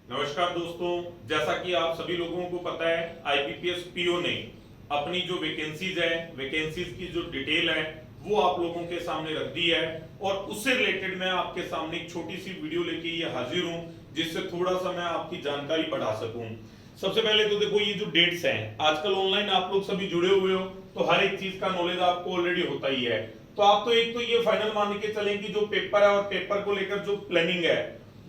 नमस्कार दोस्तों, जैसा कि आप सभी लोगों को पता है आईबीपीएस पीओ ने अपनी जो वैकेंसीज की जो डिटेल है वो आप लोगों के सामने रख दी है और उससे रिलेटेड मैं आपके सामने एक छोटी सी वीडियो लेके ये हाजिर हूं जिससे थोड़ा सा मैं आपकी जानकारी बढ़ा सकूं। सबसे पहले तो देखो ये जो डेट्स हैं, आजकल ऑनलाइन आप लोग सभी जुड़े हुए हो तो हर एक चीज का नॉलेज आपको ऑलरेडी होता ही है। तो आप तो एक तो ये फाइनल मान के चलें कि जो पेपर है और पेपर को लेकर जो प्लानिंग है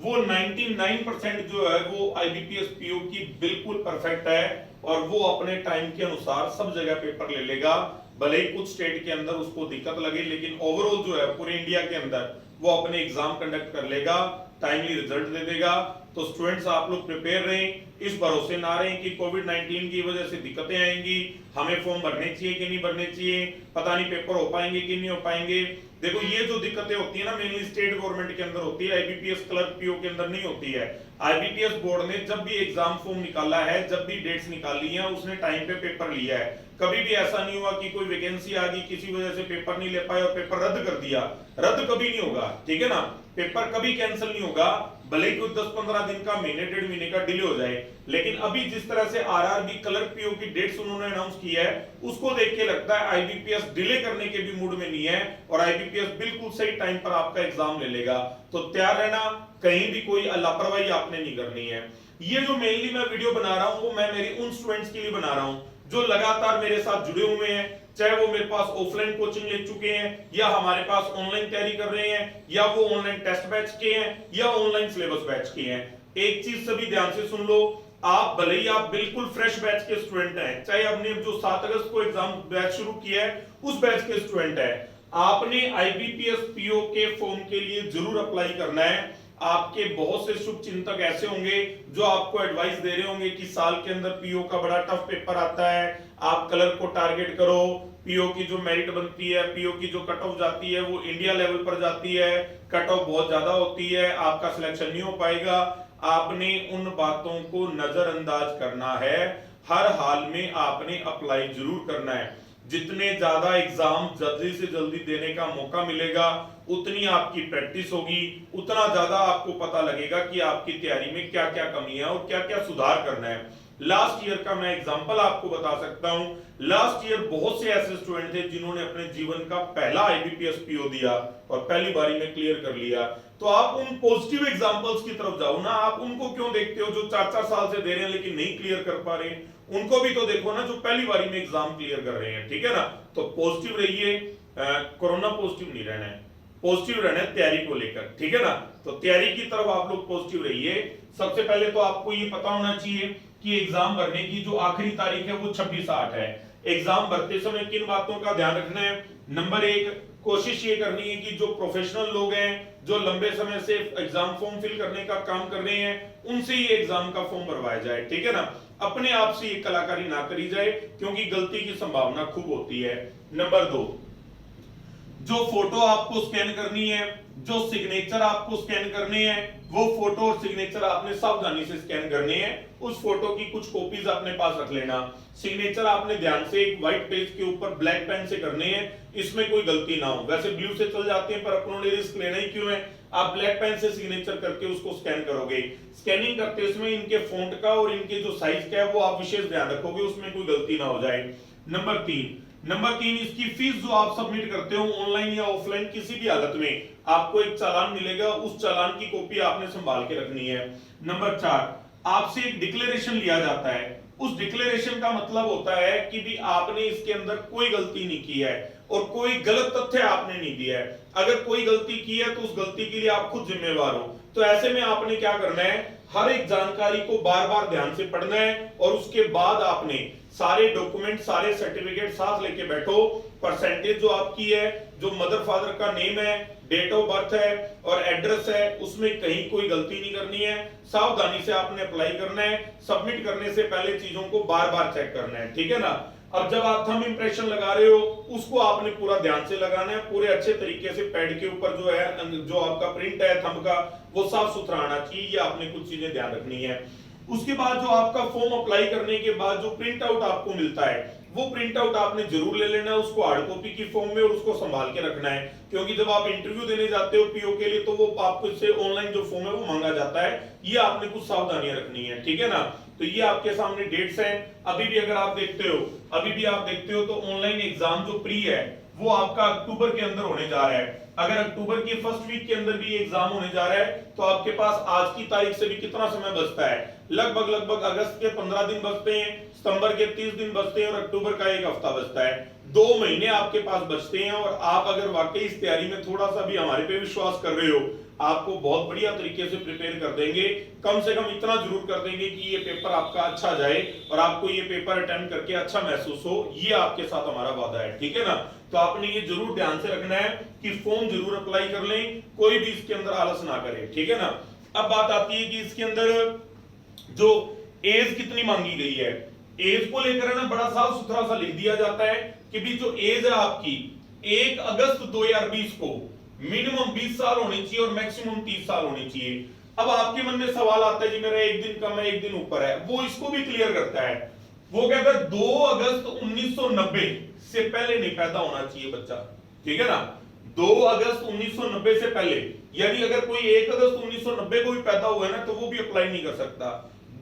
वो 99% जो है वो आईबीपीएस पीओ की बिल्कुल परफेक्ट है और वो अपने टाइम के अनुसार सब जगह पेपर ले लेगा। भले ही कुछ स्टेट के अंदर उसको दिक्कत लगे लेकिन ओवरऑल जो है पूरे इंडिया के अंदर वो अपने एग्जाम कंडक्ट कर लेगा, टाइमली रिजल्ट दे देगा। तो स्टूडेंट्स आप लोग प्रिपेयर रहें, इस भरोसे ना रहें कि कोविड-19 की वजह से दिक्कतें आएंगी, हमें फॉर्म भरने चाहिए कि नहीं भरने चाहिए, पता नहीं पेपर हो पाएंगे कि नहीं हो पाएंगे। देखो ये जो दिक्कतें होती है ना मेनली स्टेट गवर्नमेंट के अंदर होती है, आईबीपीएस क्लर्क पीओ के अंदर नहीं होती है। आईबीपीएस बोर्ड ने जब भी एग्जाम फॉर्म निकाला है, जब भी डेट्स निकाली है, उसने टाइम पे पेपर लिया है। कभी भी ऐसा नहीं हुआ कि कोई वैकेंसी आ गई किसी वजह से पेपर नहीं ले पाए और पेपर रद्द कर दिया। रद्द कभी नहीं होगा, ठीक है ना। पेपर कभी कैंसिल नहीं होगा, भले ही कुछ 10-15 दिन का, महीने डेढ़ महीने का डिले हो जाए। लेकिन अभी जिस तरह से आरआरबी क्लर्क पीओ की डेट्स उन्होंने अनाउंस की है उसको देख के लगता है आईबीपीएस डिले करने के भी मूड में नहीं है और आईबीपीएस बिल्कुल सही टाइम पर आपका एग्जाम ले लेगा। तो तैयार रहना, कहीं भी कोई लापरवाही आपने नहीं करनी है। ये जो मेनली मैं वीडियो बना रहा हूं वो मैं मेरी उन स्टूडेंट्स के लिए बना रहा हूं जो लगातार मेरे साथ जुड़े हुए हैं, चाहे वो मेरे पास ऑफलाइन कोचिंग ले चुके हैं या हमारे पास ऑनलाइन तैयारी कर रहे हैं या वो ऑनलाइन टेस्ट बैच के हैं या ऑनलाइन सिलेबस बैच के हैं। एक चीज सभी ध्यान से सुन लो, आप भले ही आप बिल्कुल फ्रेश बैच के स्टूडेंट हैं, चाहे आपने जो 7 अगस्त को एग्जाम बैच शुरू किया है उस बैच के स्टूडेंट है, आपने आईबीपीएस पीओ के फॉर्म के लिए जरूर अप्लाई करना है। आपके बहुत से शुभ चिंतक ऐसे होंगे जो आपको एडवाइस दे रहे होंगे कि साल के अंदर पीओ का बड़ा टफ पेपर आता है, आप क्लर्क को टारगेट करो, पीओ की जो मेरिट बनती है, पीओ की जो कट ऑफ जाती है वो इंडिया लेवल पर जाती है, कट ऑफ बहुत ज्यादा होती है, आपका सिलेक्शन नहीं हो पाएगा। आपने उन बातों को नजरअंदाज करना है, हर हाल में आपने अप्लाई जरूर करना है। जितने ज्यादा एग्जाम जल्दी से जल्दी देने का मौका मिलेगा उतनी आपकी प्रैक्टिस होगी, उतना ज्यादा आपको पता लगेगा कि आपकी तैयारी में क्या क्या कमी है और क्या क्या सुधार करना है। लास्ट ईयर का मैं एग्जांपल आपको बता सकता हूं। लास्ट ईयर बहुत से ऐसे स्टूडेंट थे जिन्होंने अपने जीवन का पहला आईबीपीएस पीओ दिया और पहली बारी में क्लियर कर लिया। तो आप उन पॉजिटिव एग्जांपल्स की तरफ जाओ ना, आप उनको क्यों देखते हो जो 4-4 साल से दे रहे हैं लेकिन नहीं क्लियर कर पा रहे। उनको भी तो देखो ना जो पहली बारी में एग्जाम क्लियर कर रहे हैं, ठीक है ना। तो पॉजिटिव रहिए, कोरोना पॉजिटिव नहीं रहना है, पॉजिटिव रहना है तैयारी को लेकर, ठीक है ना। तो तैयारी की तरफ आप लोग पॉजिटिव रहिए। सबसे पहले तो आपको ये पता होना चाहिए कि एग्जाम भरने की जो आखिरी तारीख है वो 26/8 है। एग्जाम भरते समय किन बातों का ध्यान रखना है। नंबर 1, कोशिश ये करनी है कि जो प्रोफेशनल लोग हैं जो लंबे समय से एग्जाम फॉर्म फिल करने का काम कर रहे हैं उनसे ये एग्जाम का फॉर्म भरवाया जाए, ठीक है ना। अपने आप से ये कलाकारी ना करी जाए क्योंकि गलती की संभावना खूब होती है। नंबर 2, जो फोटो आपको स्कैन करनी है, जो सिग्नेचर आपको स्कैन करने हैं, वो फोटो और सिग्नेचर आपने सावधानी से स्कैन करने हैं। उस फोटो की कुछ कॉपीज अपने पास रख लेना। सिग्नेचर आपने ध्यान से एक व्हाइट पेज के ऊपर ब्लैक पेन से करने हैं, इसमें कोई गलती ना हो। वैसे ब्लू से चल जाते हैं पर अपनों ने रिस्क लेना ही क्यों है। आप ब्लैक पेन से सिग्नेचर करके उसको स्कैन करोगे। स्कैनिंग करते समय इनके फॉन्ट का और इनके जो साइज का है वो आप विशेष ध्यान रखोगे, उसमें कोई गलती ना हो जाए। नंबर 3, इसकी फीस जो आप सबमिट करते हो ऑनलाइन या ऑफलाइन किसी भी हालत में आपको एक चालान मिलेगा, उस चालान की कॉपी आपने संभाल के रखनी है। नंबर 4, आपसे एक डिक्लेरेशन लिया जाता है। उस डिक्लेरेशन का मतलब होता है कि भी आपने इसके अंदर कोई गलती नहीं की है और कोई गलत तथ्य आपने नहीं दिया है। अगर कोई गलती की है तो उस गलती के लिए आप खुद जिम्मेवार हो। तो ऐसे में आपने क्या करना है, हर एक जानकारी को बार बार ध्यान से पढ़ना है और उसके बाद आपने सारे डॉक्यूमेंट, सारे सर्टिफिकेट साथ लेके बैठो। परसेंटेज जो आपकी है, जो मदर फादर का नेम है, डेट ऑफ बर्थ है और एड्रेस है, उसमें कहीं कोई गलती नहीं करनी है। सावधानी से आपने अप्लाई करना है। सबमिट करने से पहले चीजों को बार बार चेक करना है, ठीक है ना। अब जब आप थंब इंप्रेशन लगा रहे हो उसको आपने पूरा ध्यान से लगाना है, पूरे अच्छे तरीके से पैड के ऊपर जो है जो आपका प्रिंट है थंब का वो साफ सुथरा आना चाहिए। ये आपने कुछ चीजें ध्यान रखनी है। उसके बाद जो आपका फॉर्म अप्लाई करने के बाद जो प्रिंट आउट आपको मिलता है, वो प्रिंट आउट आपने जरूर ले लेना है, उसको हार्ड कॉपी की फॉर्म में, और उसको संभाल के रखना है, क्योंकि जब आप इंटरव्यू देने जाते हो पीओ के लिए तो वो आपको इससे ऑनलाइन जो फॉर्म है वो मांगा जाता है। ये आपने कुछ सावधानियां रखनी है, ठीक है ना। तो ये आपके सामने डेट्स हैं। अभी भी अगर आप देखते हो तो ऑनलाइन एग्जाम जो प्री है वो आपका अक्टूबर के अंदर होने जा रहा है। अगर अक्टूबर की फर्स्ट वीक के अंदर भी एग्जाम होने जा रहा है तो आपके पास आज की तारीख से भी कितना समय बचता है, लगभग अगस्त के 15 दिन बचते हैं, सितंबर के 30 दिन बचते हैं और अक्टूबर का 1 हफ्ता बचता है। 2 महीने आपके पास बचते हैं, और आप अगर वाकई इस तैयारी में थोड़ा सा भी हमारे पे विश्वास कर रहे हो, आपको बहुत बढ़िया तरीके से प्रिपेयर कर देंगे। कम से कम इतना जरूर कर देंगे कि ये पेपर आपका अच्छा जाए और आपको ये पेपर अटेम्प्ट करके अच्छा महसूस हो। ये आपके साथ हमारा वादा है, ठीक है ना। तो आपने ये जरूर ध्यान से रखना है कि फॉर्म जरूर अप्लाई कर लें, कोई भी इसके अंदर आलस ना करे, ठीक है ना। अब बात आती है कि इसके अंदर जो एज कितनी मांगी गई है, एज को लेकर ना बड़ा साफ सुथरा सा लिख दिया जाता है कि भी जो एज है आपकी 1 अगस्त 2020 को मिनिमम 20 साल होनी चाहिए और मैक्सिमम 30 साल होनी चाहिए। अब आपके मन में सवाल आता है जी मेरा 1 दिन कम है 1 दिन ऊपर है, वो इसको भी क्लियर करता है। वो कहता है 2 अगस्त 1990 से पहले नहीं पैदा होना चाहिए बच्चा, ठीक है ना। 2 अगस्त 1990 से पहले, यानी अगर कोई 1 अगस्त 1990 को भी पैदा हुआ है ना तो वो भी अप्लाई नहीं कर सकता।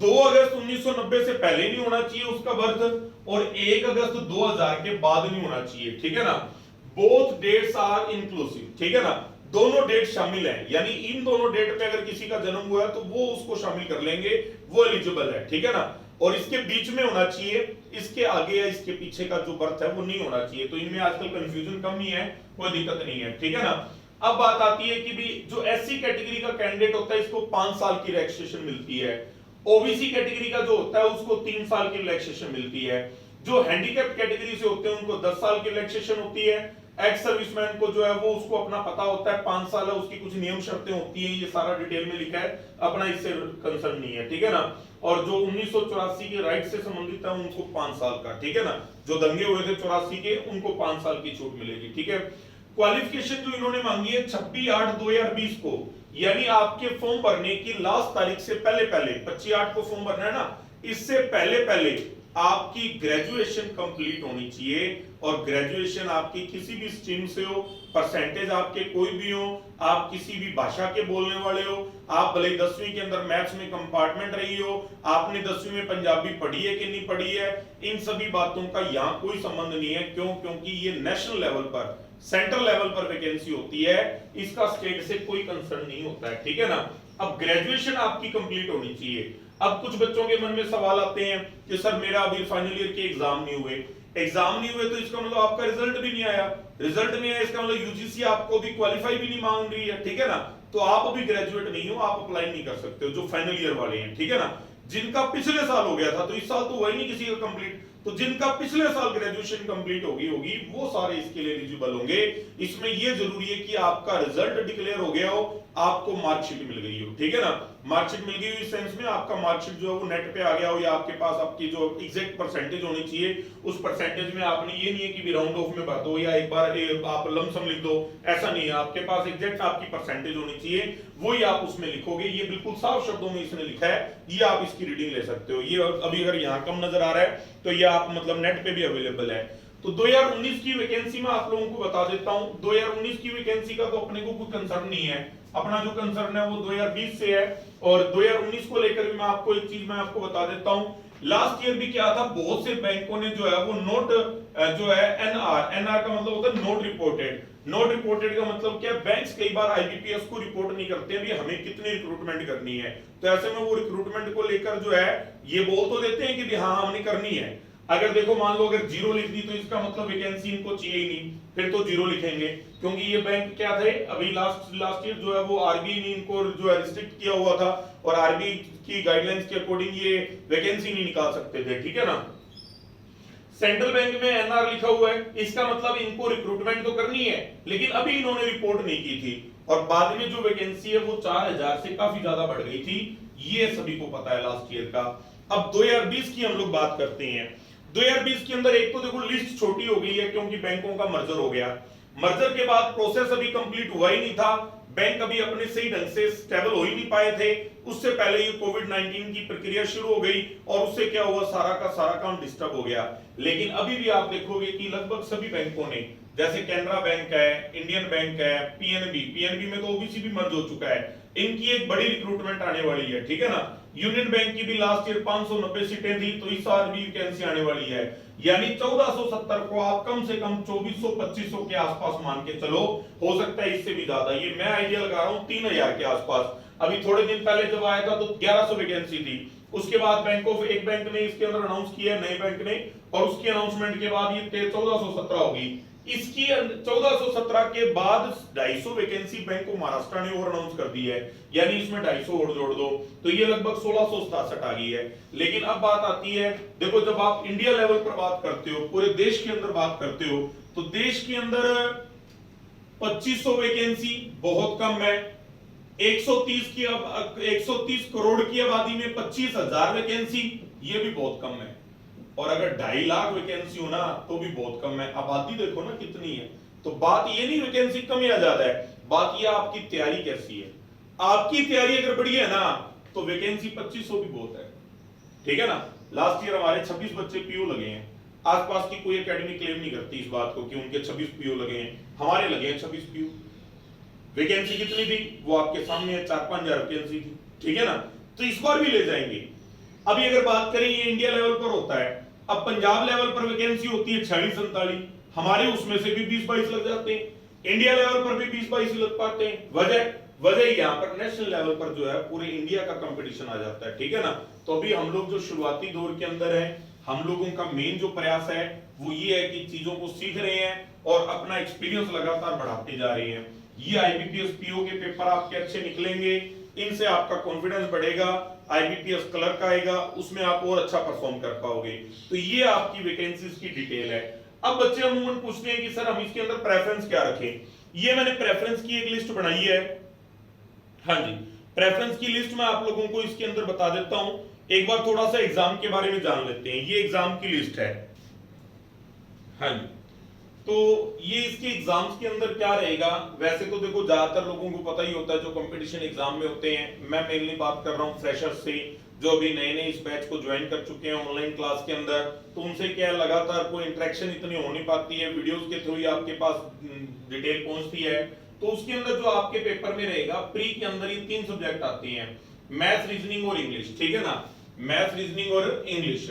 2 अगस्त 1990 से पहले नहीं होना चाहिए उसका बर्थ, और 1 अगस्त 2000 के बाद नहीं होना चाहिए, ठीक है ना। बोथ डेट्स आर इंक्लूसिव, ठीक है ना, दोनों डेट शामिल हैं, यानी इन दोनों डेट पे अगर किसी का जन्म हुआ है तो वो उसको शामिल कर लेंगे, वो एलिजिबल है, ठीक है ना। और इसके बीच में होना चाहिए, इसके आगे या इसके पीछे का जो बर्थ है वो नहीं होना चाहिए। तो इनमें आजकल कंफ्यूजन कम ही है, कोई दिक्कत नहीं है, ठीक है ना। अब बात आती है कि भी जो एससी कैटेगरी का कैंडिडेट होता है इसको 5 साल की रिलैक्सेशन मिलती है, ओबीसी कैटेगरी का जो होता है उसको 3 साल की रिलैक्सेशन मिलती है, जो हैंडीकैप कैटेगरी से होते हैं उनको 10 साल की रिलैक्सेशन होती है, एक्स सर्विसमैन को जो है वो उसको अपना पता होता है 5 साल है, उसकी कुछ नियम शर्तें होती हैं, ये सारा डिटेल में लिखा है, अपना इससे कंसर्न नहीं है, ठीक है ना। और जो 1984 के राइट से संबंधित है उनको 5 साल का, ठीक है ना, जो दंगे हुए थे 84 के उनको 5 साल की छूट मिलेगी, ठीक है। क्वालिफिकेशन जो इन्होंने मांगी है 26/8/2020 को, यानी आपके फॉर्म भरने की लास्ट तारीख से पहले 25/8 को फॉर्म भरना है ना, इससे पहले आपकी ग्रेजुएशन कंप्लीट होनी चाहिए, और ग्रेजुएशन आपकी किसी भी स्ट्रीम से हो, परसेंटेज आपके कोई भी हो, आप किसी भी भाषा के बोलने वाले हो, आप भले 10वीं के अंदर मैथ्स में कंपार्टमेंट रही हो, आपने 10वीं में पंजाबी पढ़ी है कि नहीं पढ़ी है, इन सभी बातों का यहाँ कोई संबंध नहीं है। क्यों? क्योंकि ये नेशनल लेवल पर, सेंट्रल लेवल पर वैकेंसी होती है, इसका स्टेट से कोई कंसर्न नहीं होता है, ठीक है ना। अब ग्रेजुएशन आपकी कंप्लीट होनी चाहिए। अब कुछ बच्चों के मन में सवाल आते हैं कि सर मेरा अभी फाइनल ईयर के एग्जाम नहीं हुए तो इसका मतलब आपका रिजल्ट भी नहीं आया, रिजल्ट नहीं आया इसका मतलब यूजीसी आपको भी क्वालिफाई भी नहीं मांग रही है, ठीक है ना। तो आप अभी ग्रेजुएट नहीं हो, आप अप्लाई नहीं कर सकते हो, जो फाइनल ईयर वाले हैं, ठीक है ना। जिनका पिछले साल हो गया था तो इस साल तो हुआ ही नहीं किसी का कंप्लीट, तो जिनका पिछले साल ग्रेजुएशन कंप्लीट होगी वो सारे इसके लिए एलिजिबल होंगे। इसमें ये जरूरी है कि आपका रिजल्ट डिक्लेयर हो गया हो, आपको मार्कशीट मिल गई हो, ठीक है ना। मार्कशीट मिल गई इस सेंस में आपका मार्कशीट जो है वो नेट पे आ गया हो, या आपके पास आपकी जो एग्जैक्ट परसेंटेज होनी चाहिए, उस परसेंटेज में आपने ये नहीं है कि भी राउंड ऑफ में भर दो या एक बार आप लमसम लिख दो, ऐसा नहीं है। आपके पास एग्जैक्ट आपकी परसेंटेज होनी चाहिए, वही आप उसमें लिखोगे। ये बिल्कुल साफ शब्दों में इसने लिखा है, ये आप इसकी रीडिंग ले सकते हो। ये अभी अगर यहाँ कम नजर आ रहा है तो ये आप मतलब नेट पे भी अवेलेबल है। तो 2019 की वैकेंसी में आप लोगों को बता देता हूं, 2019 की वैकेंसी का तो अपने को कोई कंसर्न नहीं है, अपना जो कंसर्न है वो 2020 से है। और 2019 को लेकर भी मैं आपको एक चीज मैं आपको बता देता हूं, लास्ट ईयर भी क्या था, बहुत से बैंकों ने जो है वो नोट जो है एनआर का मतलब होता है नोट रिपोर्टेड। नोट रिपोर्टेड का मतलब क्या है, बैंक्स कई बार आईबीपीएस को रिपोर्ट नहीं करते हैं भी हमें कितनी रिक्रूटमेंट करनी है, तो ऐसे में वो रिक्रूटमेंट को लेकर जो है ये बोल तो देते हैं कि हाँ हमने करनी है। अगर देखो मान लो अगर 0 लिख दी तो इसका मतलब वैकेंसी इनको चाहिए ही नहीं, फिर तो 0 लिखेंगे, क्योंकि ये बैंक क्या थे अभी लास्ट ईयर जो है वो आरबीआई ने इनको जो है रिस्ट्रिक्ट किया हुआ था, और आरबीआई की गाइडलाइंस के अकॉर्डिंग ये वैकेंसी नहीं निकाल सकते थे, ठीक है ना। सेंट्रल बैंक में एनआर लिखा हुआ है, इसका मतलब इनको रिक्रूटमेंट तो करनी है, लेकिन अभी इन्होंने रिपोर्ट नहीं की थी, और बाद में जो वैकेंसी है वो 4000 से काफी ज्यादा बढ़ गई थी, ये सभी को पता है लास्ट ईयर का। अब 2020 की हम लोग बात करते हैं। 2020 के अंदर एक तो देखो लिस्ट छोटी हो गई है क्योंकि बैंकों का मर्जर हो गया, मर्जर के बाद प्रोसेस अभी कंप्लीट हुआ ही नहीं था, बैंक अभी अपने सही ढंग से स्टेबल हो ही नहीं पाए थे, उससे पहले ये कोविड-19 की प्रक्रिया शुरू हो गई और उससे क्या हुआ, सारा का सारा काम डिस्टर्ब हो गया। लेकिन अभी भी आप देखोगे कि लगभग सभी बैंकों ने, जैसे कैनरा बैंक है, इंडियन बैंक है, पीएनबी में तो ओबीसी भी मर्ज हो चुका है, इनकी एक बड़ी रिक्रूटमेंट आने वाली है, ठीक है ना। यूनियन बैंक की भी लास्ट ईयर 590 सीटें थी, तो इस साल भी वैकेंसी आने वाली है। यानी 1470 को आप कम से कम 2400-2500 के आसपास मान के चलो, हो सकता है इससे भी ज्यादा, ये मैं आइडिया लगा रहा हूं 3000 के आसपास। अभी थोड़े दिन पहले जब आया था तो 1100 वैकेंसी थी, उसके बाद एक बैंक ने इसके अंदर अनाउंस किया, नए बैंक ने, और उसकी अनाउंसमेंट के बाद ये 1417 होगी। इसकी 1417 के बाद 250 वैकेंसी बैंक ऑफ महाराष्ट्र ने और अनाउंस कर दी है, यानी इसमें 250 और जोड़ दो तो ये लगभग 1667 आ गई है। लेकिन अब बात आती है, देखो जब आप इंडिया लेवल पर बात करते हो, पूरे देश के अंदर बात करते हो, तो देश के अंदर 2500 वैकेंसी बहुत कम है। 130 करोड़ की आबादी में 25,000 वैकेंसी, ये भी बहुत कम है। और अगर 2.5 लाख वैकेंसी हो ना तो भी बहुत कम है। आबादी देखो ना कितनी है। तो बात ये नहीं वैकेंसी कम या ज्यादा है, बात ये आपकी तैयारी कैसी है। आपकी तैयारी अगर बढ़िया है ना तो वैकेंसी 2500 भी बहुत है, ठीक है ना। लास्ट ईयर हमारे 26 बच्चे पीओ लगे हैं। आसपास की कोई एकेडमी क्लेम नहीं करती इस बात को कि उनके 26 पीओ लगे हैं, हमारे लगे हैं 26 पीओ। वैकेंसी कितनी थी वो आपके सामने है, 4-5 हजार वैकेंसी थी, ठीक है ना। तो इस बार भी ले जाएंगे। अभी अगर बात करें ये इंडिया लेवल पर होता है, अब पंजाब लेवल पर वैकेंसी होती है 46-47, हमारे उसमें से भी 20-22 लग जाते हैं, इंडिया लेवल पर भी 20-22 लग पाते हैं। वजह यहाँ पर नेशनल लेवल पर जो है पूरे इंडिया का कंपटीशन आ जाता है, ठीक है ना। तो अभी हम लोग जो शुरुआती दौर के अंदर है, हम लोगों का मेन जो प्रयास है वो ये है कि चीजों को सीख रहे हैं और अपना एक्सपीरियंस लगातार बढ़ाते जा रहे हैं। ये आईबीपीएस पीओ के पेपर आपके अच्छे निकलेंगे, इनसे आपका कॉन्फिडेंस बढ़ेगा, आईबीपीएस क्लर्क आएगा, उसमें आप और अच्छा परफॉर्म कर पाओगे। तो ये आपकी वैकेंसीज की डिटेल है। अब बच्चे अमूमन पूछते हैं कि सर हम इसके अंदर प्रेफरेंस क्या रखें। ये मैंने प्रेफरेंस की एक लिस्ट बनाई है, हाँ जी, प्रेफरेंस की लिस्ट मैं आप लोगों को इसके अंदर बता देता हूं। एक बार थोड़ा सा एग्जाम के बारे में जान लेते हैं। ये एग्जाम की लिस्ट है, हाँ जी। तो ये इसके एग्जाम्स के अंदर क्या रहेगा, वैसे तो देखो ज्यादातर लोगों को पता ही होता है जो कंपटीशन एग्जाम में होते हैं। मैं मेनली बात कर रहा हूँ फ्रेशर्स से, जो अभी नए इस बैच को ज्वाइन कर चुके हैं ऑनलाइन क्लास के अंदर। तो उनसे क्या लगातार कोई इंटरेक्शन इतनी हो नहीं पाती है, वीडियोस के थ्रू ही आपके पास डिटेल पहुंचती है। तो उसके अंदर जो आपके पेपर में रहेगा, प्री के अंदर ये 3 सब्जेक्ट आती हैं, मैथ्स, रीजनिंग और इंग्लिश, ठीक है ना। मैथ्स, रीजनिंग और इंग्लिश।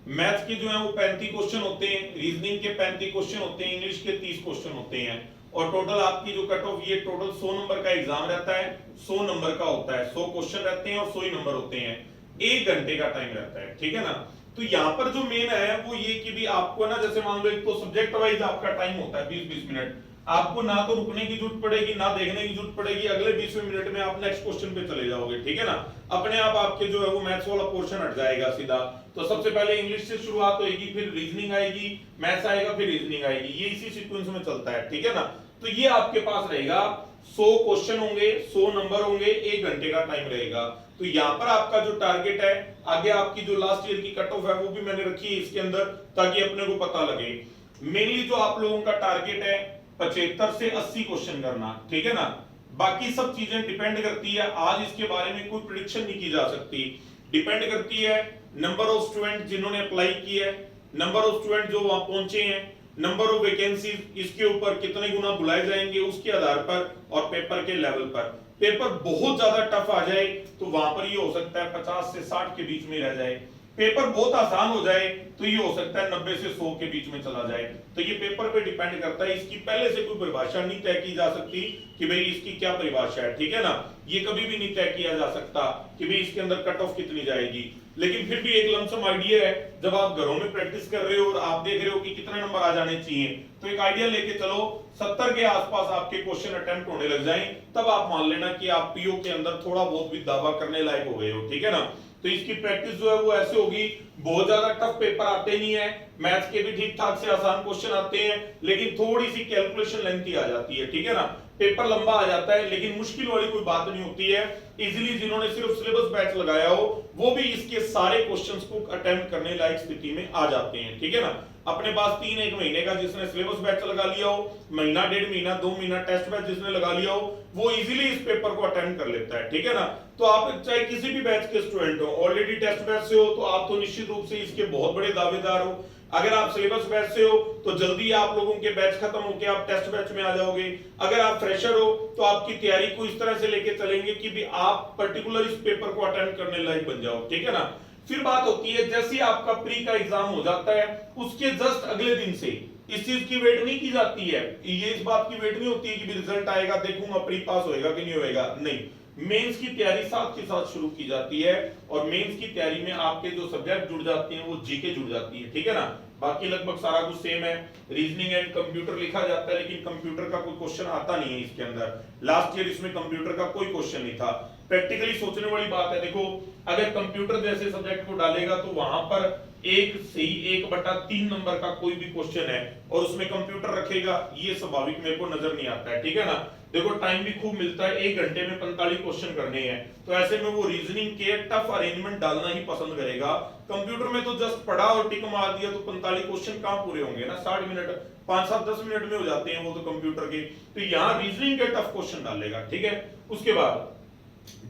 मैथ्स के जो है वो 35 क्वेश्चन होते हैं, रीजनिंग के 35 क्वेश्चन होते हैं, इंग्लिश के 30 क्वेश्चन होते हैं। और टोटल आपकी जो कट ऑफ, ये टोटल 100 नंबर का एग्जाम रहता है, 100 नंबर का होता है, 100 क्वेश्चन रहते हैं और 100 ही नंबर होते हैं। 1 घंटे का टाइम रहता है, ठीक है ना। तो यहाँ पर जो मेन है वो ये कि भी आपको ना, जैसे मान लो एक तो सब्जेक्ट वाइज आपका टाइम होता है 20-20 मिनट, आपको ना तो रुकने की जरूरत पड़ेगी ना देखने की जरूरत पड़ेगी, अगले 20 मिनट में आप नेक्स्ट क्वेश्चन पे चले जाओगे, ठीक है ना। अपने आप आपके जो है वो मैथ्स वाला पोर्शन हट जाएगा सीधा। तो सबसे पहले इंग्लिश से शुरुआत होगी, फिर रीजनिंग आएगी, मैथ्स आएगा, फिर रीजनिंग आएगी, ये इसी सीक्वेंस में चलता है, ठीक है ना। तो ये आपके पास रहेगा, 100 क्वेश्चन होंगे, 100 नंबर होंगे, 1 घंटे का टाइम रहेगा। तो यहाँ पर आपका जो टारगेट है, आगे आपकी जो लास्ट ईयर की कट ऑफ है वो भी मैंने रखी है इसके अंदर, ताकि अपने को पता लगे। मेनली जो आप लोगों का टारगेट है 75 से 80 क्वेश्चन करना, ठीक है ना। बाकी सब चीजें डिपेंड करती है, आज इसके बारे में कोई प्रेडिक्शन नहीं की जा सकती। डिपेंड करती है नंबर ऑफ स्टूडेंट जिन्होंने अप्लाई किया है, नंबर ऑफ स्टूडेंट जो वहां पहुंचे हैं, नंबर ऑफ वैकेंसी, इसके ऊपर कितने गुना बुलाए जाएंगे उसके आधार पर, और पेपर के लेवल पर। पेपर बहुत ज्यादा टफ आ जाए तो वहां पर ये हो सकता है 50 से 60 के बीच में रह जाए। पेपर बहुत आसान हो जाए तो ये हो सकता है 90 से 100 के बीच में चला जाए। तो ये पेपर पे डिपेंड करता है, इसकी पहले से कोई परिभाषा नहीं तय की जा सकती कि भाई इसकी क्या परिभाषा है, ठीक है ना। ये कभी भी नहीं तय किया जा सकता कि भाई इसके अंदर कट ऑफ कितनी जाएगी। लेकिन फिर भी एक लमसम आइडिया है, जब आप घरों में प्रैक्टिस कर रहे हो और आप देख रहे हो कि कितने नंबर आ जाने चाहिए, तो एक आइडिया लेके चलो 70 के आसपास आपके क्वेश्चन अटेम्प्ट होने लग जाएं, तब आप मान लेना कि आप पीओ के अंदर थोड़ा बहुत भी दावा करने लायक हो गए हो, ठीक है ना। तो इसकी प्रैक्टिस जो है वो ऐसे होगी, बहुत ज्यादा टफ पेपर आते नहीं है, मैथ्स के भी ठीक ठाक से आसान क्वेश्चन आते हैं, लेकिन थोड़ी सी कैलकुलेशन लेंथी आ जाती है, ठीक है ना। पेपर लंबा आ जाता है, लेकिन मुश्किल वाली कोई बात नहीं होती है। इजीली जिन्होंने सिर्फ सिलेबस बैच लगाया हो वो भी इसके सारे क्वेश्चंस को अटेम्प्ट करने लायक स्थिति में आ जाते हैं, ठीक है ना। अपने पास 3-1 महीने का जिसने सिलेबस बैच लगा लिया हो, महीना 1.5 महीना 2 महीना टेस्ट बैच जिसने लगा लिया हो, वो इजीली इस पेपर को अटेंड कर लेता है, ठीक है ना। तो आप चाहे किसी भी बैच के स्टूडेंट हो, ऑलरेडी टेस्ट बैच से हो तो आप तो निश्चित रूप से इसके बहुत बड़े दावेदार हो। अगर आप सिलेबस बैच से हो तो जल्दी आप लोगों के बैच खत्म होके आप टेस्ट बैच में आ जाओगे। अगर आप फ्रेशर हो तो आपकी तैयारी को इस तरह से लेके चलेंगे कि भी आप पर्टिकुलर इस पेपर को अटेंड करने लायक बन जाओ, ठीक है ना। फिर बात होती है जैसे ही आपका प्री का एग्जाम हो जाता है उसके जस्ट अगले दिन से इस चीज की वेट नहीं की जाती है, ये इस बात की वेट नहीं होती है कि रिजल्ट आएगा देखूंगा प्री पास होएगा कि नहीं होएगा, नहीं, मेंस की तैयारी साथ के साथ शुरू की जाती है और मेंस की तैयारी में आपके जो सब्जेक्ट जुड़ जाते हैं वो जीके जुड़ जाती है, ठीक है ना। बाकी लगभग सारा कुछ सेम है, रीजनिंग एंड कंप्यूटर लिखा जाता है लेकिन कंप्यूटर का कोई क्वेश्चन आता नहीं है इसके अंदर। लास्ट ईयर इसमें कंप्यूटर का कोई क्वेश्चन नहीं था। प्रैक्टिकली सोचने वाली बात है, देखो अगर कंप्यूटर जैसे सब्जेक्ट को डालेगा तो वहां पर 1 से 1/3 नंबर का कोई भी क्वेश्चन है और उसमें कंप्यूटर रखेगा, ये स्वाभाविक मेरे को नजर नहीं आता है, ठीक है ना। देखो टाइम भी खूब मिलता है, 1 घंटे में 45 क्वेश्चन करने हैं, तो ऐसे में वो रीजनिंग के टफ अरेंजमेंट डालना ही पसंद करेगा। कंप्यूटर में तो जस्ट पढ़ा और टिक मार दिया तो 45 क्वेश्चन कहां पूरे होंगे ना, 60 मिनट 5-7-10 मिनट में हो जाते हैं वो तो कंप्यूटर के। तो यहाँ रीजनिंग के टफ क्वेश्चन डालेगा, ठीक है। उसके बाद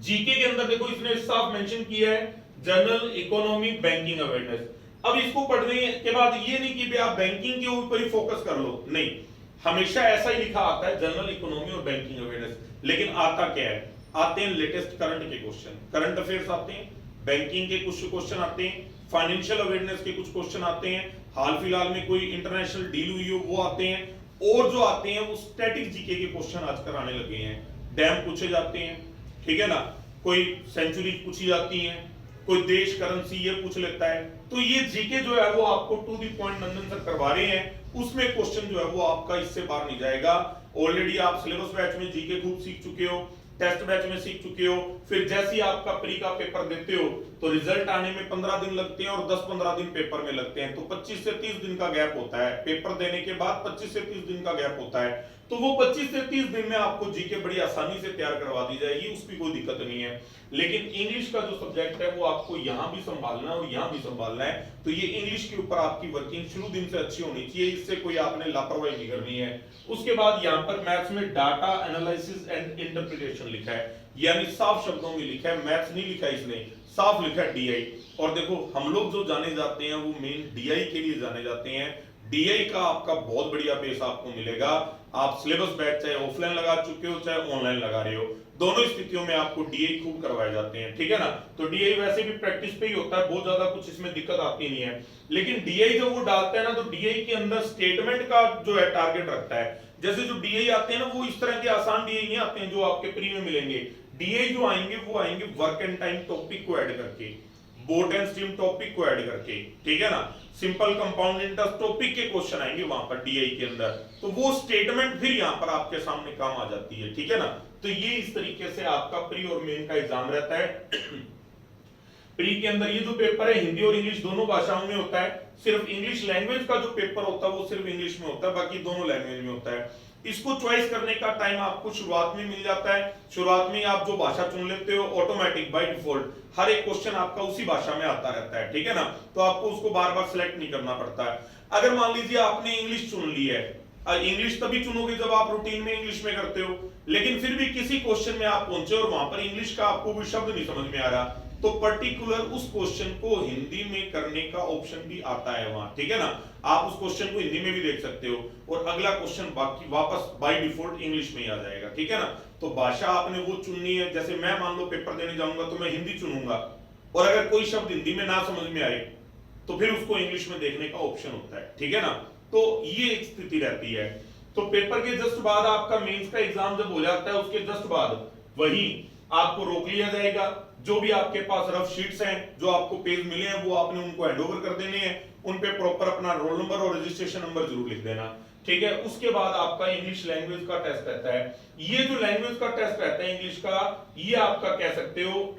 जीके के अंदर देखो इसने साफ मेंशन किया है जनरल इकोनॉमी बैंकिंग अवेयरनेस। अब इसको पढ़ने के बाद ये नहीं कि आप बैंकिंग के ऊपर ही फोकस कर लो, नहीं, हमेशा ऐसा ही लिखा आता है जनरल इकोनॉमी और बैंकिंग अवेयरनेस, लेकिन आता क्या है, आते हैं लेटेस्ट करंट के क्वेश्चन, करंट अफेयर्स आते हैं, बैंकिंग के कुछ क्वेश्चन आते हैं, फाइनेंशियल अवेयरनेस के कुछ क्वेश्चन आते हैं, हाल फिलहाल में कोई इंटरनेशनल डील हुई हो वो आते हैं, और जो आते हैं वो स्टैटिक जीके के क्वेश्चन आजकल आने लगे हैं। डैम पूछे जाते हैं, ठीक है ना, कोई सेंचुरी पूछी जाती है, कोई देश करेंसी ये पूछ लेता है। तो ये जीके जो है वो आपको to the point Nandan sir करवा रहे हैं, उसमें क्वेश्चन जो है वो आपका इससे बाहर नहीं जाएगा। ऑलरेडी आप सिलेबस बैच में जीके खूब सीख चुके हो, टेस्ट बैच में सीख चुके हो, फिर जैसे ही आपका प्री का पेपर देते हो तो रिजल्ट आने में 15 दिन लगते हैं और 10-15 दिन पेपर में लगते हैं, तो 25 से 30 दिन का गैप होता है, पेपर देने के बाद 25 से 30 दिन का गैप होता है। तो वो 25 से 30 दिन में आपको जीके बड़ी आसानी से तैयार करवा दी जाएगी, उसकी कोई दिक्कत नहीं है। लेकिन इंग्लिश का जो सब्जेक्ट है वो आपको यहाँ भी संभालना है और यहाँ भी संभालना है, तो ये इंग्लिश के ऊपर आपकी वर्किंग शुरू दिन से अच्छी होनी चाहिए, इससे कोई आपने लापरवाही नहीं करनी है। उसके बाद यहाँ पर मैथ्स में डाटा एनालिसिस एंड इंटरप्रिटेशन लिखा है, यानी साफ शब्दों में लिखा है, मैथ्स नहीं लिखा है इसने, साफ लिखा है डीआई। और देखो हम लोग जो जाने जाते हैं वो मेन डीआई के लिए जाने जाते हैं, डीआई का आपका बहुत बढ़िया बेस आपको मिलेगा। आप सिलेबस बैच चाहे ऑफलाइन लगा चुके हो चाहे ऑनलाइन लगा रहे हो, दोनों स्थितियों में आपको डीआई खूब करवाए जाते हैं, ठीक है ना। तो डीआई वैसे भी प्रैक्टिस पे ही होता है, बहुत ज्यादा कुछ इसमें दिक्कत आती नहीं है। लेकिन डीआई जब वो डालता है ना तो डीआई के अंदर स्टेटमेंट का जो है टारगेट रखता है। जैसे जो डीआई आते हैं ना वो इस तरह के आसान डीआई नहीं आते हैं जो आपके प्री में मिलेंगे। डीआई जो आएंगे वो आएंगे वर्क एंड टाइम टॉपिक को ऐड करके, बोट एंड स्ट्रीम टॉपिक को ऐड करके, ठीक है ना, सिंपल कंपाउंड इंटरेस्ट टॉपिक के क्वेश्चन आएंगे वहां पर डीआई के अंदर, तो वो स्टेटमेंट फिर यहां पर आपके सामने काम आ जाती है, ठीक है ना। तो ये इस तरीके से आपका प्री और मेन का एग्जाम रहता है। प्री के अंदर ये जो पेपर है हिंदी और इंग्लिश दोनों भाषाओं में होता है, सिर्फ इंग्लिश लैंग्वेज का जो पेपर होता है वो सिर्फ इंग्लिश में होता है, बाकी दोनों लैंग्वेज में होता है। इसको चॉइस करने का टाइम आपको शुरुआत में मिल जाता है, शुरुआत में आप जो भाषा चुन लेते हो ऑटोमेटिक बाय डिफॉल्ट हर एक क्वेश्चन आपका उसी भाषा में आता रहता है, ठीक है ना, तो आपको उसको बार बार सिलेक्ट नहीं करना पड़ता है। अगर मान लीजिए आपने इंग्लिश चुन ली है, इंग्लिश तभी चुनोगे जब आप रूटीन में इंग्लिश में करते हो, लेकिन फिर भी किसी क्वेश्चन में आप पहुंचे और वहां पर इंग्लिश का आपको कोई शब्द नहीं समझ में आ रहा, तो पर्टिकुलर उस क्वेश्चन को हिंदी में करने का ऑप्शन भी आता है वहां, ठीक है ना। आप उस क्वेश्चन को हिंदी में भी देख सकते हो और अगला क्वेश्चन बाकी वापस बाय डिफॉल्ट इंग्लिश में ही आ जाएगा, ठीक है ना। तो भाषा आपने वो चुननी है, जैसे मैं मान लो पेपर देने जाऊंगा तो मैं हिंदी चुनूंगा और अगर कोई शब्द हिंदी में ना समझ में आए तो फिर उसको इंग्लिश में देखने का ऑप्शन होता है, ठीक है ना। तो ये एक स्थिति रहती है। तो पेपर के जस्ट बाद आपका मेंस का एग्जाम जब हो जाता है उसके जस्ट बाद वही आपको रोक लिया जाएगा, जो भी आपके पास रफ शीट्स हैं, जो आपको पेज मिले हैं वो आपने उनको हैंडओवर कर देने हैं, उन पे प्रॉपर अपना रोल नंबर और रजिस्ट्रेशन नंबर जरूर लिख देना, ठीक है। उसके बाद आपका इंग्लिश लैंग्वेज का टेस्ट रहता है। ये जो लैंग्वेज का टेस्ट रहता है इंग्लिश का, ये आपका कह सकते हो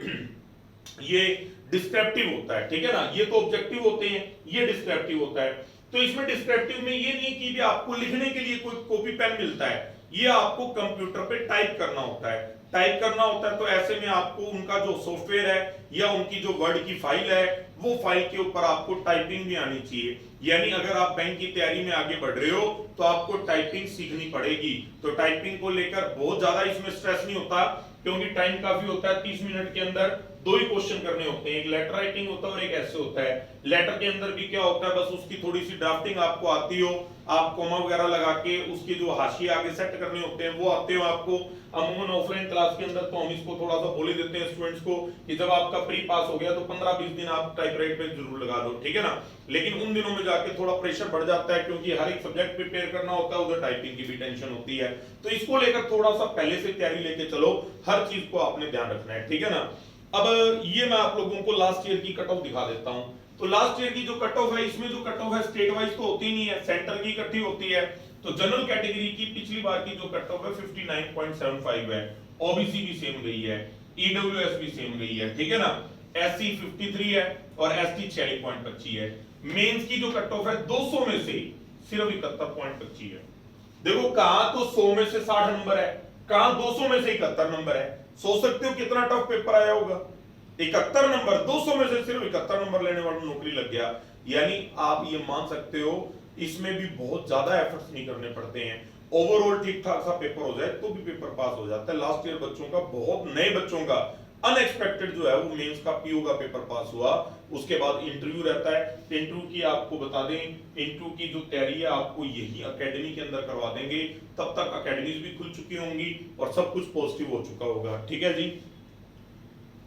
ये डिस्क्रिप्टिव होता है, ठीक है ना। ये तो ऑब्जेक्टिव होते हैं, ये डिस्क्रिप्टिव होता है। तो इसमें डिस्क्रिप्टिव में ये नहीं कि भी आपको लिखने के लिए कोई कॉपी पेन मिलता है, ये आपको कंप्यूटर पे टाइप करना होता है। टाइप करना होता है, तो ऐसे में आपको उनका जो सॉफ्टवेयर है या उनकी जो वर्ड की फाइल है वो फाइल के ऊपर आपको टाइपिंग भी आनी चाहिए। यानी अगर आप बैंक की तैयारी में आगे बढ़ रहे हो तो आपको टाइपिंग सीखनी पड़ेगी। तो टाइपिंग को लेकर बहुत ज्यादा इसमें स्ट्रेस नहीं होता, क्योंकि टाइम काफी होता है। 30 मिनट के अंदर 2 ही क्वेश्चन करने होते हैं, एक लेटर राइटिंग होता है और एक ऐसे होता है। लेटर के अंदर भी क्या होता है, बस उसकी थोड़ी सी ड्राफ्टिंग आपको आती हो, आप कॉमा वगैरह लगा के उसके जो हाशिए आगे सेट करने होते हैं वो आते हो आपको। अमूमन ऑफलाइन क्लास के अंदर तो हम इसको थोड़ा सा बोल ही देते हैं स्टूडेंट्स को कि जब आपका प्री पास हो गया तो 15-20 दिन आप टाइपराइट पे जरूर लगा दो, ठीक है ना। लेकिन उन दिनों में जाके थोड़ा प्रेशर बढ़ जाता है, क्योंकि हर एक सब्जेक्ट प्रिपेयर करना होता है, उधर टाइपिंग की भी टेंशन होती है। तो इसको लेकर थोड़ा सा पहले से तैयारी लेके चलो, हर चीज को आपने ध्यान रखना है, ठीक है ना। अब ये मैं आप लोगों को लास्ट ईयर की कट ऑफ दिखा देता हूं। तो लास्ट ईयर की जो कट ऑफ है, इसमें जो कट ऑफ है स्टेट वाइज तो होती नहीं है, सेंटर की इकट्ठी होती है। तो जनरल कैटेगरी की पिछली बार की जो कट ऑफ है 59.75 है, ओबीसी भी सेम गई है, ईडब्ल्यूएस भी सेम गई है, ठीक है ना। एससी 53 है और एसटी 46.25 है। मेंस की जो कट ऑफ है 200 में से सिर्फ 71.25 है। देखो कहां तो 100 में से 60 नंबर है, कहां 200 में से 71 नंबर है। सोच सकते हो कितना टफ पेपर आया होगा। 71 नंबर, 200 में से सिर्फ 71 नंबर लेने वाला नौकरी लग गया। यानी आप ये मान सकते हो इसमें भी बहुत ज्यादा एफर्ट्स नहीं करने पड़ते हैं। ओवरऑल ठीक ठाक सा पेपर हो जाए तो भी पेपर पास हो जाता है। लास्ट ईयर बच्चों का, बहुत नए बच्चों का अनएक्सपेक्टेड जो है वो मेंस का पीओ का पेपर पास हुआ। उसके बाद इंटरव्यू रहता है। इंटरव्यू की आपको बता दें, इंटरव्यू की जो तैयारी है आपको यही एकेडमी के अंदर करवा देंगे। तब तक एकेडमीज भी खुल चुकी होंगी और सब कुछ पॉजिटिव हो चुका होगा, ठीक है जी।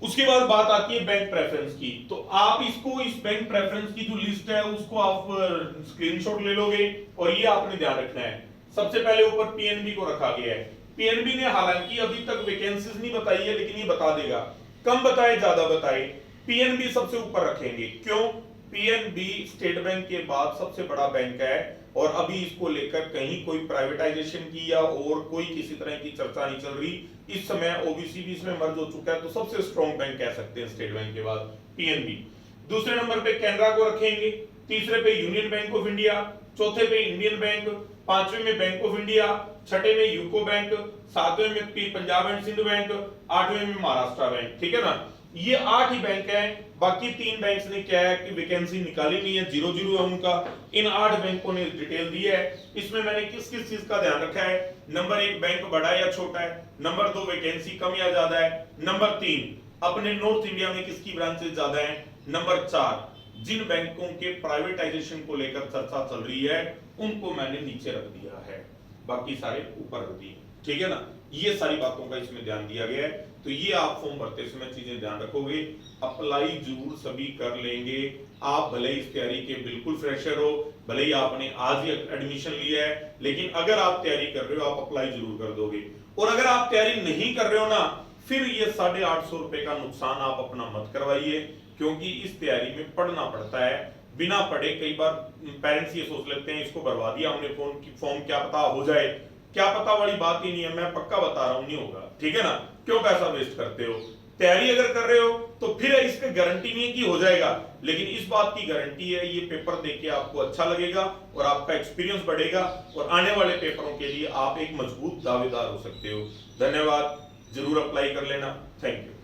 उसके बाद बात आती है बैंक प्रेफरेंस की। तो आप इसको, इस बैंक प्रेफरेंस की जो लिस्ट है उसको आप स्क्रीनशॉट ले लोगे और ये आपने ध्यान रखना है। सबसे पहले ऊपर पीएनबी को रखा गया है। पीएनबी ने हालांकि अभी तक वैकेंसीज नहीं बताई है, लेकिन ये बता देगा, कम बताए ज्यादा बताए, पीएनबी सबसे ऊपर रखेंगे। क्यों? पीएनबी स्टेट बैंक के बाद सबसे बड़ा बैंक है और अभी इसको लेकर कहीं कोई प्राइवेटाइजेशन की या और कोई किसी तरह की चर्चा नहीं चल रही। इस समय ओबीसी भी इसमें मर्ज हो चुका है, तो सबसे स्ट्रॉन्ग बैंक कह सकते हैं स्टेट बैंक के बाद पीएनबी। दूसरे नंबर पे कैनरा को रखेंगे, तीसरे पे यूनियन बैंक ऑफ इंडिया, चौथे पे इंडियन बैंक, पांचवें में बैंक ऑफ इंडिया, छठे में यूको बैंक, सातवें में पंजाब एंड सिंध बैंक, आठवें में महाराष्ट्र बैंक, ठीक है ना। ये 8 ही बैंक हैं। बाकी 3 बैंक्स ने क्या है कि वैकेंसी निकाली नहीं है, 0-0 है उनका। इन 8 बैंकों ने डिटेल दी है। इसमें मैंने किस किस चीज का ध्यान रखा है। नंबर 1 बैंक बड़ा या छोटा है, नंबर 2 वैकेंसी कम या ज्यादा है, नंबर 3 अपने नॉर्थ इंडिया में किसकी ब्रांचेस ज्यादा है, नंबर 4 जिन बैंकों के प्राइवेटाइजेशन को लेकर चर्चा चल रही है उनको मैंने नीचे रख दिया है, बाकी सारे ऊपर रख दिए, ठीक है ना। ये सारी बातों का इसमें ध्यान दिया गया है। तो ये आप फॉर्म भरते समय चीजें ध्यान रखोगे। अप्लाई जरूर सभी कर लेंगे। आप भले इस तैयारी के बिल्कुल फ्रेशर हो, भले ही आपने आज ही एडमिशन लिया है, लेकिन अगर आप तैयारी कर रहे हो आप अप्लाई जरूर कर दोगे। और अगर आप तैयारी नहीं कर रहे हो ना, फिर ये 850 रुपए का नुकसान आप अपना मत करवाइए, क्योंकि इस तैयारी में पढ़ना पड़ता है। बिना पढ़े कई बार पेरेंट्स ये सोच लेते हैं इसको भरवा दिया हमने फॉर्म क्या पता हो जाए, क्या पता वाली बात ही नहीं है। मैं पक्का बता रहा हूं नहीं होगा, ठीक है ना। क्यों पैसा वेस्ट करते हो? तैयारी अगर कर रहे हो तो फिर इसकी गारंटी नहीं है कि हो जाएगा, लेकिन इस बात की गारंटी है ये पेपर देके आपको अच्छा लगेगा और आपका एक्सपीरियंस बढ़ेगा और आने वाले पेपरों के लिए आप एक मजबूत दावेदार हो सकते हो। धन्यवाद, जरूर अप्लाई कर लेना। Thank you.